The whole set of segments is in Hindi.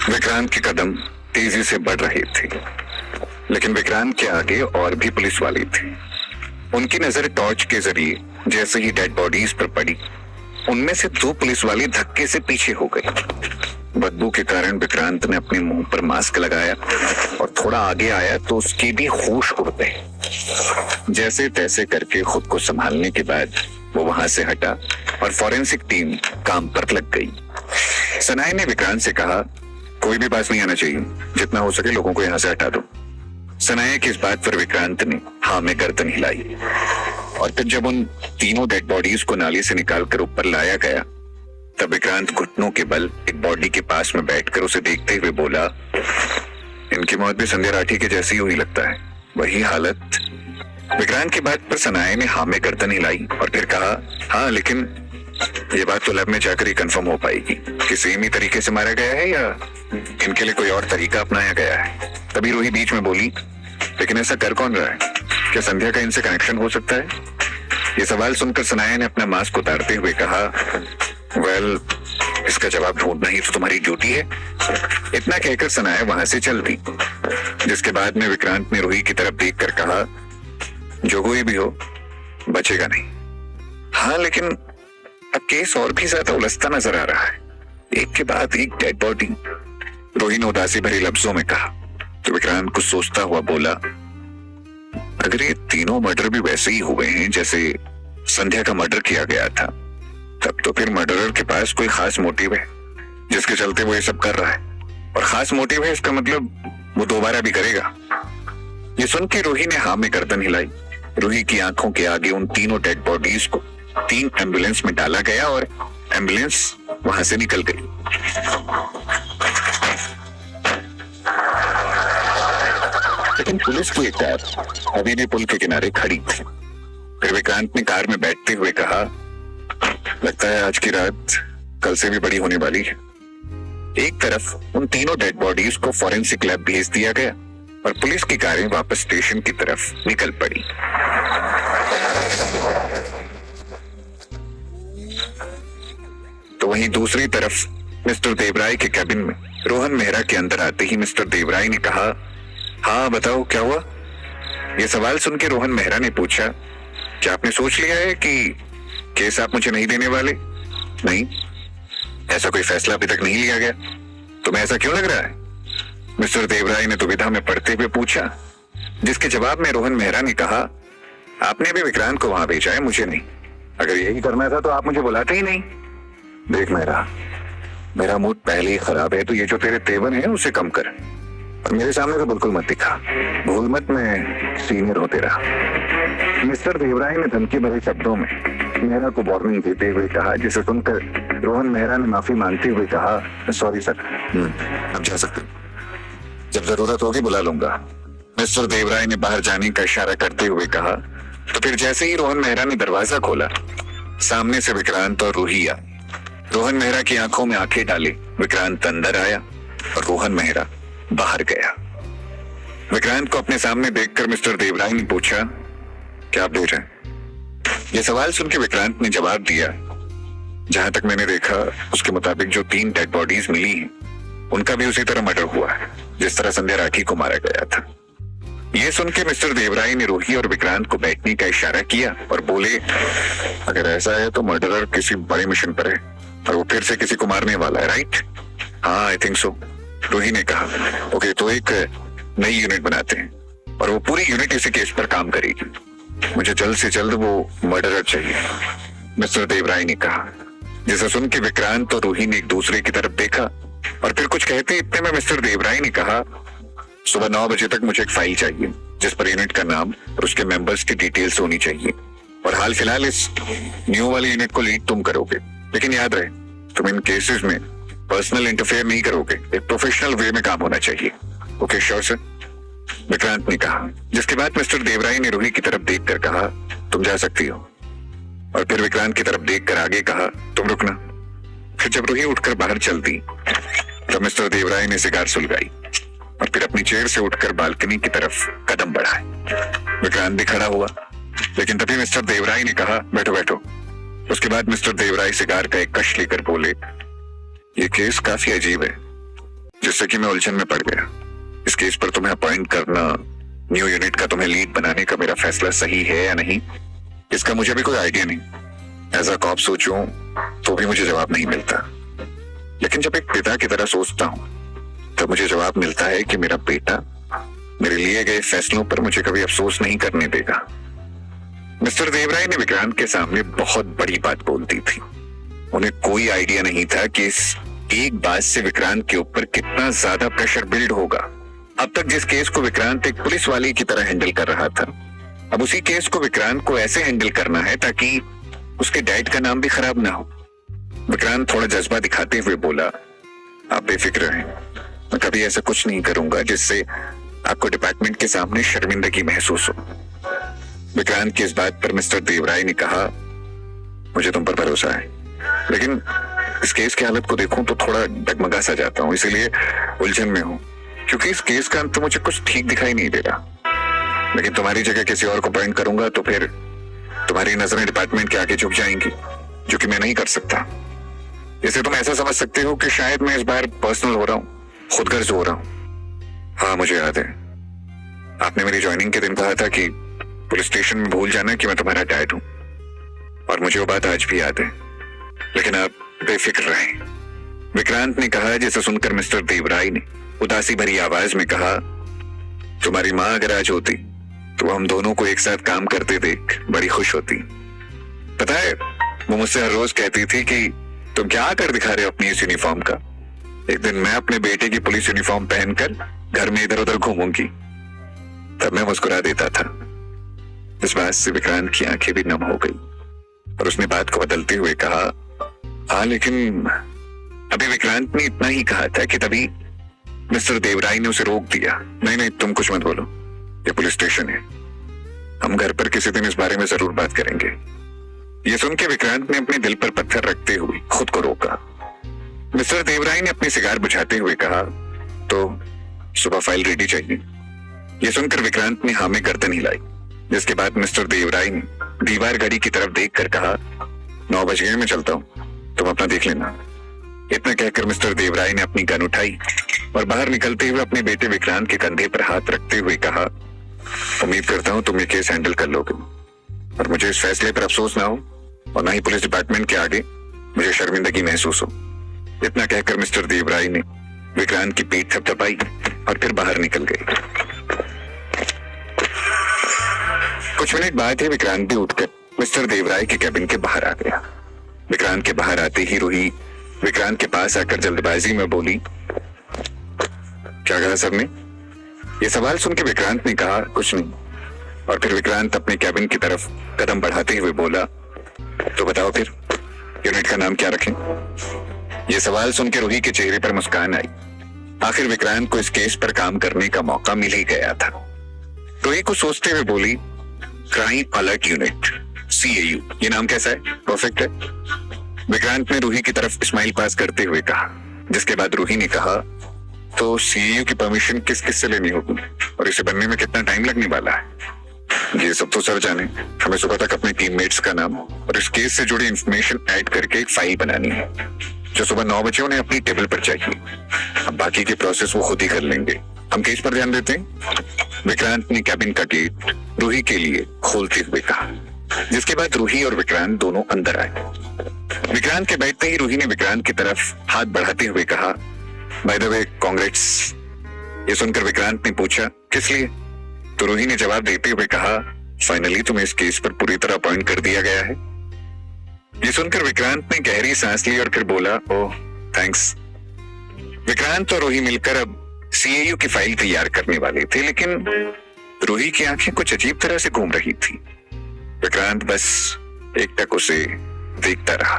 विक्रांत के कदम तेजी से बढ़ रहे थे, लेकिन विक्रांत के आगे और भी पुलिस वाले थे। उनकी नजर टॉर्च के जरिए जैसे ही डेड बॉडीज पर पड़ी, उनमें से 2 पुलिस वाले धक्के से पीछे हो गए। बदबू के कारण विक्रांत ने अपने मुंह पर मास्क लगाया और थोड़ा आगे आया तो उसके भी होश उड़ गए। जैसे तैसे करके खुद को संभालने के बाद वो वहां से हटा और फॉरेंसिक टीम काम पर लग गई। सनाए ने विक्रांत से कहा, कोई भी पास नहीं आना चाहिए, जितना हो सके लोगों को यहाँ से हटा दो। सनाए की इस बात पर विक्रांत ने हाँ में गर्दन हिलाई और फिर जब उन तीनों डेड बॉडीज को नाली से निकालकर ऊपर लाया गया, तब विक्रांत घुटनों के बल एक बॉडी के पास में बैठकर उसे देखते हुए बोला, इनकी मौत भी संध्या राठी के जैसी हुई लगता है, वही हालत। विक्रांत की बात पर सनाए ने हाँ में गर्दन हिलाई और फिर कहा, हाँ लेकिन ये बात तो लैब में जाकर ही कंफर्म हो पाएगी कि सेम ही तरीके से मारा गया है या इनके लिए कोई और तरीका अपनाया गया है। तभी रूही बीच में बोली, लेकिन ऐसा कर कौन रहा है? क्या संध्या का इनसे कनेक्शन हो सकता है? ये सवाल सुनकर सनाया ने अपना मास्क उतारते हुए कहा, वेल, इसका जवाब ढूंढना ही तो तुम्हारी ड्यूटी है। इतना कहकर सनाया वहां से चल दी, जिसके बाद में विक्रांत ने रूही की तरफ देखकर कहा, जो कोई भी हो बचेगा नहीं। हाँ लेकिन अब केस और भी ज्यादा उलझता नजर आ रहा है, एक के बाद एक डेड बॉडी। रूही ने उदासी भरे लफ्जों में कहा तो विक्रांत कुछ सोचता हुआ बोला, अगर ये तीनों मर्डर भी वैसे ही हुए हैं जैसे संध्या का मर्डर किया गया था, तब तो फिर मर्डरर के पास कोई खास मोटिव है जिसके चलते वो ये सब कर रहा है, और खास मोटिव है इसका मतलब वो दोबारा भी करेगा। ये सुन के रूही ने हाँ में गर्दन हिलाई। रूही की आंखों के आगे उन तीनों डेड बॉडीज को 3 एम्बुलेंस में डाला गया और एम्बुलेंस वहां से निकल गई। लेकिन पुलिस की एक कार अभी भी पुल के किनारे खड़ी थी। फिर विक्रांत ने कार में बैठते हुए कहा, लगता है आज की रात कल से भी बड़ी होने वाली है। एक तरफ उन तीनों डेड बॉडीज को फॉरेंसिक लैब भेज दिया गया और पुलिस की कारें वापस स्टेशन की तरफ निकल पड़ी। तो वहीं दूसरी तरफ मिस्टर देवराय के कैबिन में रोहन मेहरा के अंदर आते ही मिस्टर देवराय ने कहा, हाँ बताओ क्या हुआ? यह सवाल सुन के रोहन मेहरा ने पूछा, क्या आपने सोच लिया है कि केस आप मुझे नहीं देने वाले? नहीं, ऐसा कोई फैसला अभी तक नहीं लिया गया। तुम्हें ऐसा क्यों लग रहा है? मिस्टर देवराय ने दुविधा में पड़ते हुए पूछा, जिसके जवाब में रोहन मेहरा ने कहा, आपने भी विक्रांत को वहां भेजा है, मुझे नहीं। अगर यही करना था तो आप मुझे बुलाते ही नहीं। देख मेहरा, मेरा मूड पहले ही खराब है, तो ये जो तेरे तेवर है उसे कम कर और मेरे सामने तो बिल्कुल मत दिखा। भूल मत मैं सीनियर हो तेरा। मिस्टर देवराय ने धमकी भरे शब्दों में मेहरा को वार्निंग देते हुए कहा, जिसे सुनकर रोहन मेहरा ने माफी मांगते हुए कहा, सॉरी सर, अब जा सकते, जब जरूरत होगी बुला लूंगा। मिस्टर देवराय ने बाहर जाने का इशारा करते हुए कहा। तो फिर जैसे ही रोहन मेहरा ने दरवाजा खोला, सामने से विक्रांत और रूही आई। रोहन मेहरा की आंखों में आंखें डाले विक्रांत अंदर आया और रोहन मेहरा बाहर गया। विक्रांत को अपने सामने देखकर मिस्टर देवराय ने पूछा, क्या आप देख रहे हैं? यह सवाल सुन के विक्रांत ने जवाब दिया, जहां तक मैंने देखा उसके मुताबिक जो 3 डेड बॉडीज मिली हैं, उनका भी उसी तरह मर्डर हुआ है जिस तरह संध्या राठी को मारा गया था। यह सुन के मिस्टर देवराय ने रूही और विक्रांत को बैठने का इशारा किया और बोले, अगर ऐसा है तो मर्डरर किसी बड़े मिशन पर है और वो फिर से किसी को मारने वाला है, राइट? हाँ, आई थिंक सो, रूही ने कहा। ओके, तो एक नई यूनिट बनाते हैं और वो पूरी यूनिट इसी केस पर काम करेगी। मुझे जल्द से जल्द वो मर्डरर चाहिए, मिस्टर देवराय ने कहा। जिसे सुन के विक्रांत और रूही ने एक दूसरे की तरफ देखा और फिर कुछ कहते इतने में मिस्टर देवराय ने कहा, सुबह 9 बजे तक मुझे एक फाइल चाहिए जिस पर यूनिट का नाम और उसके मेंबर्स की डिटेल्स होनी चाहिए, और हाल फिलहाल इस न्यू वाली यूनिट को लीड तुम करोगे। लेकिन याद रहे, तुम इन केसेस में पर्सनल इंटरफेयर नहीं करोगे, एक प्रोफेशनल वे में काम होना चाहिए। ओके श्योर सर, विक्रांत ने कहा। जिसके बाद मिस्टर देवराय ने रूही की तरफ देखकर कहा, तुम जा सकती हो, और फिर विक्रांत की तरफ देखकर आगे कहा, तुम रुकना। फिर जब रूही उठकर बाहर चल दी तो मिस्टर देवराय ने सिगार सुलगाई और फिर अपनी चेयर से उठकर बालकनी की तरफ कदम बढ़ाए। विक्रांत भी खड़ा हुआ, लेकिन तभी मिस्टर देवराय ने कहा, बैठो बैठो। उसके बाद मिस्टर देवराय सिगार का एक कश लेकर बोले, ये केस काफी अजीब है। जिससे कि मैं उलझन में पड़ गया। इस केस पर तुम्हें अपॉइंट करना, न्यू यूनिट का तुम्हें लीड बनाने का मेरा फैसला सही है या नहीं, इसका मुझे भी कोई आइडिया नहीं। एज अ कॉप सोचूं तो भी मुझे जवाब नहीं मिलता, लेकिन जब एक पिता की तरह सोचता हूं तब मुझे जवाब मिलता है कि मेरा बेटा मेरे लिए गए फैसलों पर मुझे कभी अफसोस नहीं करने देगा। मिस्टर देवराय ने विक्रांत के सामने बहुत बड़ी बात बोल दी थी। उन्हें कोई आइडिया नहीं था कि इस एक बात से विक्रांत के ऊपर कितना ज्यादा प्रेशर बिल्ड होगा। अब तक जिस केस को विक्रांत एक पुलिस वाले की तरह हैंडल कर रहा था, अब उसी केस को विक्रांत को ऐसे हैंडल करना है ताकि उसके डैड का नाम भी खराब ना हो। विक्रांत थोड़ा जज्बा दिखाते हुए बोला, आप बेफिक्र रहें, मैं कभी ऐसा कुछ नहीं करूंगा जिससे आपको डिपार्टमेंट के सामने शर्मिंदगी महसूस हो। विक्रांत की इस बात पर मिस्टर देवराय ने कहा, मुझे तुम पर भरोसा है, लेकिन इस केस की हालत को देखूं तो थोड़ा डगमगा सा जाता हूं, इसीलिए उलझन में हूं, क्योंकि इस केस का अंत तो मुझे कुछ ठीक दिखाई नहीं दे रहा। लेकिन तुम्हारी जगह किसी और को अपॉइंट करूंगा तो फिर तुम्हारी नजरें डिपार्टमेंट के आगे झुक जाएंगी, जो कि मैं नहीं कर सकता। इसे तुम ऐसा समझ सकते हो कि शायद मैं इस बार पर्सनल हो रहा हूँ, खुदगर्ज हो रहा हूँ। हाँ, मुझे याद है, आपने मेरी ज्वाइनिंग के दिन कहा था कि पुलिस स्टेशन में भूल जाना कि मैं तुम्हारा डैड हूं, और मुझे वो बात आज भी याद है। लेकिन आप बेफिक्र रहें, विक्रांत ने कहा, जिसे सुनकर मिस्टर देवराय ने उदासी भरी आवाज में कहा, तुम्हारी माँ अगर आज होती तो हम दोनों को एक साथ काम करते देख बड़ी खुश होती। पता है, वो मुझसे हर रोज कहती थी कि तुम क्या कर दिखा रहे हो अपनी इस यूनिफॉर्म का। एक दिन मैं अपने बेटे की पुलिस यूनिफॉर्म पहनकर घर में इधर उधर घूमूंगी। तब मैं मुस्कुरा देता था। इस बात से विक्रांत की आंखें भी नम हो गई और उसने बात को बदलते हुए कहा, हाँ, लेकिन अभी विक्रांत ने इतना ही कहा था कि तभी मिस्टर देवराय ने उसे रोक दिया। नहीं नहीं, तुम कुछ मत बोलो, ये पुलिस स्टेशन है, हम घर पर किसी दिन इस बारे में जरूर बात करेंगे। ये सुन के विक्रांत ने अपने दिल पर पत्थर रखते हुए खुद को रोका। मिस्टर देवराय ने अपनी सिगार बुझाते हुए कहा, तो सुबह फाइल रेडी चाहिए। यह सुनकर विक्रांत ने हाँ में गर्दन हिलाई, जिसके बाद मिस्टर देवराय ने दीवार घड़ी की तरफ देखकर कहा, 9 बज गए, मैं चलता हूं, तुम अपना देख लेना। इतना कहकर मिस्टर देवराय ने अपनी गन उठाई और बाहर निकलते हुए अपने बेटे विक्रांत के कंधे पर हाथ रखते हुए कहा, उम्मीद करता हूं तुम ये केस हैंडल कर लोगे और मुझे इस फैसले पर अफसोस ना हो और ना ही पुलिस डिपार्टमेंट के आगे मुझे शर्मिंदगी महसूस हो। इतना कहकर मिस्टर देवराय ने विक्रांत की पीठ थपथपाई और फिर बाहर निकल गए। कुछ मिनट बाद ही विक्रांत भी उठकर मिस्टर देवराय के कैबिन के बाहर आ गया। विक्रांत के बाहर आते ही रूही विक्रांत के पास आकर जल्दबाजी में बोली, क्या कहा सर ने? यह सवाल सुन के विक्रांत ने कहा, कुछ नहीं। और फिर विक्रांत अपने कैबिन की तरफ कदम बढ़ाते हुए बोला, तो बताओ फिर यूनिट का नाम क्या रखें? यह सवाल सुन के रूही के चेहरे पर मुस्कान आई। आखिर विक्रांत को इस केस पर काम करने का मौका मिल ही गया था। रूही कुछ सोचते हुए बोली, क्राइम अलर्ट यूनिट, CAU, ये नाम कैसा है? परफेक्ट है। विक्रांत ने रूही की तरफ स्माइल पास करते हुए कहा, जिसके बाद रूही ने कहा, तो CAU की परमिशन किस किस से लेनी होगी और इसे बनने में कितना टाइम लगने वाला है? ये सब तो सर जाने, हमें सुबह तक अपने टीममेट्स का नाम और इस केस से जुड़ी इंफॉर्मेशन ऐड करके एक फाइल बनानी है, जो सुबह 9 बजे उन्हें अपनी टेबल पर चाहिए। अब बाकी के प्रोसेस वो खुद ही कर लेंगे, हम केस पर ध्यान देते हैं। विक्रांत ने कैबिन का गेट रूही के लिए खोलते हुए कहा, जिसके बाद रूही और विक्रांत दोनों अंदर आए। विक्रांत के बैठते ही रूही ने विक्रांत की तरफ हाथ बढ़ाते हुए कहा, बाय द वे कांग्रेट्स। ये सुनकर विक्रांत ने पूछा, किस लिए? तो रूही ने जवाब देते हुए कहा, फाइनली तुम्हें इस केस पर पूरी तरह अपॉइंट कर दिया गया है। ये सुनकर विक्रांत ने गहरी सांस ली और फिर बोला, ओह थैंक्स। विक्रांत और रूही मिलकर अब CAU की फाइल तैयार करने वाले थे, लेकिन रूही की आंखें कुछ अजीब तरह से घूम रही थी। विक्रांत बस एकटक उसे देखता रहा।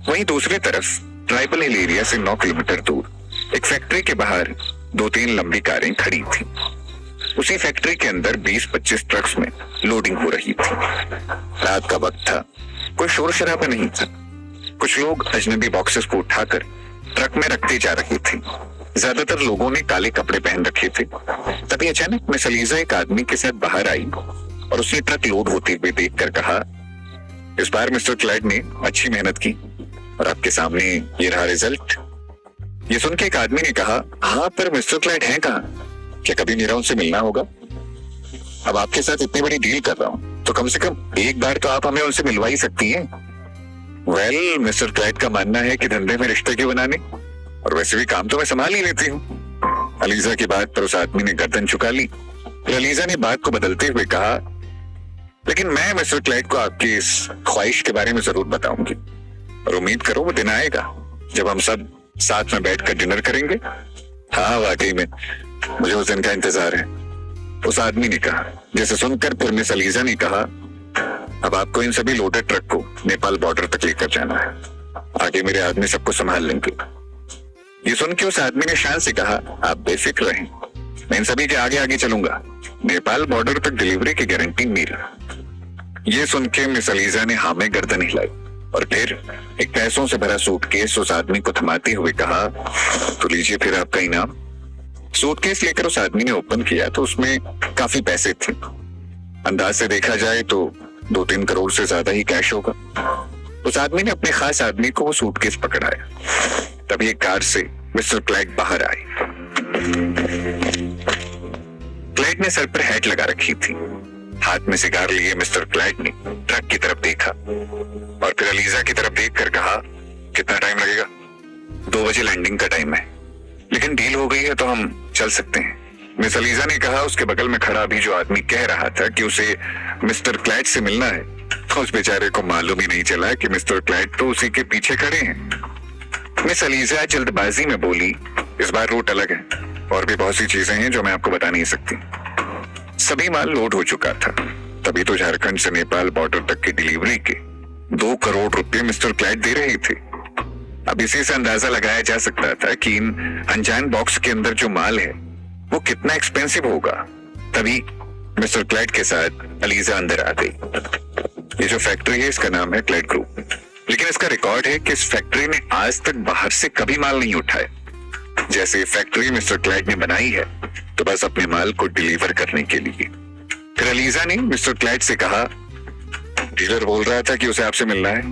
वहीं दूसरी तरफ ट्राइबल हिल एरिया से 9 किलोमीटर दूर एक फैक्ट्री के बाहर 2-3 लंबी कारें खड़ी थी। उसी फैक्ट्री के अंदर 20-25 ट्रक्स में लोडिंग हो रही थी। रात का वक्त था, कोई शोर शराबा नहीं था। कुछ लोग अजनबी बॉक्सेस को उठाकर ट्रक में रखते जा रहे थे। ज्यादातर लोगों ने काले कपड़े पहन रखे थे। तभी अचानक मिस अलीजा एक आदमी के साथ बाहर आई और उसने ट्रक लोड होते हुए देखकर कहा, इस बार मिस्टर क्लाइड ने अच्छी मेहनत की और आपके सामने ये रहा रिजल्ट। ये सुन के एक आदमी ने कहा, हाँ पर मिस्टर क्लाइड हैं कहाँ? क्या कभी मेरा उनसे मिलना होगा? अब आपके साथ इतनी बड़ी डील कर रहा हूँ तो कम से कम एक बार तो आप हमें उनसे मिलवा ही सकती हैं। वेल, मिस्टर क्लाइड का मानना है कि धंधे में रिश्ते क्यों बनाने, और वैसे भी काम तो मैं संभाल ही लेती हूँ। अलीजा की बात पर उस आदमी ने गर्दन झुका ली। फिर अलीजा ने बात को बदलते हुए कहा, लेकिन मैं मिस्टर क्लाइड को आपकी इस ख्वाहिश के बारे में जरूर बताऊंगी, और उम्मीद करो वो दिन आएगा जब हम सब साथ में बैठकर डिनर करेंगे। हाँ वाकई में मुझे उस दिन का इंतजार है, उस आदमी ने कहा, जिसे सुनकर फिर मिस अलीजा ने कहा, अब आपको इन सभी लोडेड ट्रक को नेपाल बॉर्डर तक लेकर जाना है, आगे मेरे आदमी सबको संभाल लेंगे। ये सुन के उस आदमी ने शान से कहा, आप बेफिक्र रहें, मैं इन सभी के आगे आगे चलूंगा, नेपाल बॉर्डर तक डिलीवरी की गारंटी मेरी। ये सुन के मिस अलीजा ने हाँ में गर्दन हिलाई और फिर एक पैसों से भरा सूटकेस उस आदमी को थमाते हुए कहा, तो लीजिए फिर आपका इनाम। सूटकेस लेकर उस आदमी ने ओपन किया तो उसमें काफी पैसे थे। अंदाज से देखा जाए तो 2-3 करोड़ से ज्यादा ही कैश होगा। उस आदमी ने अपने खास आदमी को वो सूटकेस पकड़ाया। तभी एक कार से मिस्टर क्लाइड बाहर आए। क्लाइड ने सर पर हैट लगा रखी थी। हाथ में सिगार लिए मिस्टर क्लाइड ने ट्रक की तरफ देखा और फिर अलीजा की तरफ देखकर कहा, कितना टाइम लगेगा? 2 बजे लैंडिंग का टाइम है, लेकिन डील हो गई है तो हम चल सकते हैं। मिस अलीजा ने कहा। उसके बगल में खड़ा अभी जो आदमी कह रहा था कि उसे मिस्टर क्लाइड से मिलना है, उस बेचारे को मालूम ही नहीं चला कि मिस्टर क्लाइड तो उसी के पीछे खड़े हैं। मिस अलीजा जल्दबाजी में बोली, इस बार रूट अलग है और भी बहुत सी चीजें हैं जो मैं आपको बता नहीं सकती। सभी माल लोड हो चुका था। तभी तो झारखंड से नेपाल बॉर्डर तक की डिलीवरी के 2 करोड़ रुपए मिस्टर क्लाइड दे रहे थे। अब इसी से अंदाजा लगाया जा सकता था कि इन अनजान बॉक्स के अंदर जो माल है वो कितना एक्सपेंसिव होगा। तभी मिस्टर क्लाइड के साथ अलीजा अंदर आ गई। ये जो फैक्ट्री है इसका नाम है क्लाइड ग्रुप, लेकिन इसका रिकॉर्ड है कि इस फैक्ट्री ने आज तक बाहर से कभी माल नहीं उठाया। जैसे फैक्ट्री मिस्टर क्लाइड ने बनाई है तो बस अपने माल को डिलीवर करने के लिए। फिर अलीजा ने मिस्टर क्लाइड से कहा, डीलर बोल रहा था कि उसे आपसे मिलना है।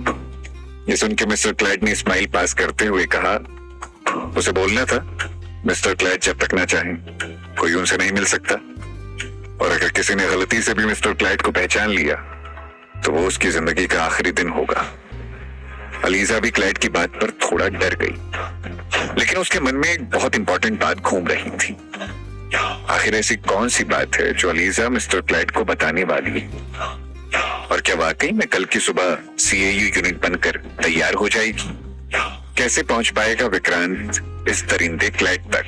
ये सुन के मिस्टर क्लाइड ने स्माइल पास करते हुए कहा, उसे बोलना था मिस्टर क्लाइड जब तक ना चाहें कोई उनसे नहीं मिल सकता, और अगर किसी ने गलती से भी मिस्टर क्लाइड को पहचान लिया तो वो उसकी जिंदगी का आखिरी दिन होगा। अलीजा भी क्लाइड की बात पर थोड़ा डर गई, लेकिन उसके मन में एक बहुत इंपॉर्टेंट बात घूम रही थी। आखिर ऐसी कौन सी बात है जो अलीजा मिस्टर क्लाइड को बताने वाली है, और क्या वाकई में कल की सुबह CAU यूनिट बनकर तैयार हो जाएगी? कैसे पहुंच पाएगा विक्रांत इस दरिंदे क्लाइड तक?